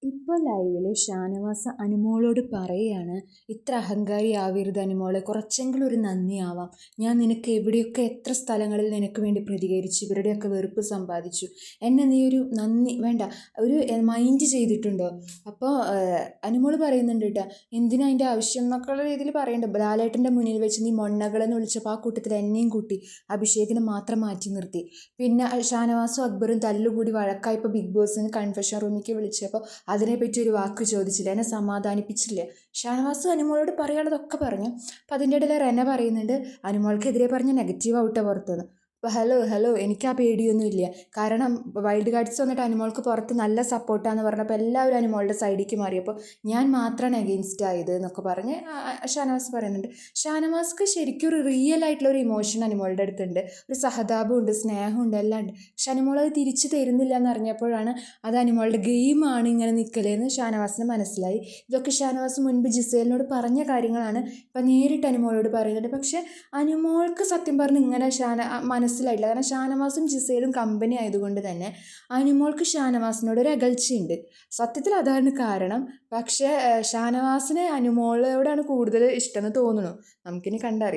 ഇപ്പോൾ ലൈവിൽ ഷാനവാസ് അനുമോളോട് പറയുകയാണ്, ഇത്ര അഹങ്കാരി ആവരുത് അനുമോളെ, കുറച്ചെങ്കിലും ഒരു നന്ദിയാവാം. ഞാൻ നിനക്ക് എവിടെയൊക്കെ എത്ര സ്ഥലങ്ങളിൽ നിനക്ക് വേണ്ടി പ്രതികരിച്ചു, ഇവരുടെയൊക്കെ വെറുപ്പ് സമ്പാദിച്ചു. എന്നെ നീ ഒരു നന്ദി വേണ്ട ഒരു മൈൻഡ് ചെയ്തിട്ടുണ്ടോ? അപ്പോൾ അനുമോൾ പറയുന്നുണ്ട് കേട്ടോ, എന്തിനാ അതിൻ്റെ ആവശ്യം എന്നൊക്കെയുള്ള രീതിയിൽ പറയുന്നുണ്ട്. ലാലേട്ടൻ്റെ മുന്നിൽ വെച്ച് നീ മൊണ്ണകളെന്ന് വിളിച്ചപ്പോൾ ആ കൂട്ടത്തിൽ എന്നെയും കൂട്ടി അഭിഷേകിനെ മാത്രം മാറ്റി നിർത്തി. പിന്നെ ഷാനവാസും അക്ബറും തല്ലുകൂടി വഴക്കായപ്പോൾ ബിഗ് ബോസിന് കൺഫെഷൻ റൂമിലേക്ക് വിളിച്ചപ്പോൾ അതിനെപ്പറ്റി ഒരു വാക്ക് ചോദിച്ചില്ല, എന്നെ സമാധാനിപ്പിച്ചില്ല. ഷാനവാസ് അനുമോളോട് പറയാനുള്ളതൊക്കെ പറഞ്ഞു. അപ്പം അതിൻ്റെ ഇടയിൽ റെന പറയുന്നുണ്ട്, അനുമോൾക്കെതിരെ പറഞ്ഞ നെഗറ്റീവ് ഔട്ടാ പുറത്തുനിന്ന്. അപ്പോൾ ഹലോ എനിക്ക് ആ പേടിയൊന്നുമില്ല. കാരണം വൈൽഡ് കാർഡ്സ് വന്നിട്ട് അനുമോൾക്ക് പുറത്ത് നല്ല സപ്പോർട്ടാന്ന് പറഞ്ഞപ്പോൾ എല്ലാവരും അനുമോളുടെ സൈഡിലേക്ക് മാറിയപ്പോൾ ഞാൻ മാത്രമാണ് അഗെയിൻസ്റ്റ് ആയത് എന്നൊക്കെ പറഞ്ഞ് ഷാനവാസ് പറയുന്നുണ്ട്. ഷാനവാസ്ക്ക് ശരിക്കും ഒരു റിയൽ ആയിട്ടുള്ള ഒരു ഇമോഷൻ അനുമോളുടെ അടുത്തുണ്ട്, ഒരു സഹതാപമുണ്ട്, സ്നേഹമുണ്ട്, എല്ലാം ഉണ്ട്. പക്ഷെ അനുമോൾ അത് തിരിച്ചു തരുന്നില്ല എന്നറിഞ്ഞപ്പോഴാണ് അത് അനുമോളുടെ ഗെയിമാണ് ഇങ്ങനെ നിൽക്കലേന്ന് ഷാനവാസിന് മനസ്സിലായി. ഇതൊക്കെ ഷാനവാസ് മുൻപ് ജിസേലിനോട് പറഞ്ഞ കാര്യങ്ങളാണ് ഇപ്പം നേരിട്ട് അനുമോളോട് പറയുന്നുണ്ട്. പക്ഷെ അനുമോൾക്ക് സത്യം പറഞ്ഞ് ഇങ്ങനെ മനസ്സിലായിട്ടില്ല. കാരണം ഷാനവാസും ജിസേലും കമ്പനി ആയതുകൊണ്ട് തന്നെ അനുമോൾക്ക് ഷാനവാസിനോട് ഒരു അകൽച്ചയുണ്ട്. സത്യത്തിൽ അതാണ് കാരണം. പക്ഷേ ഷാനവാസിന് അനുമോളോടാണ് കൂടുതൽ ഇഷ്ടമെന്ന് തോന്നുന്നു. നമുക്കിനി കണ്ടറിയാം.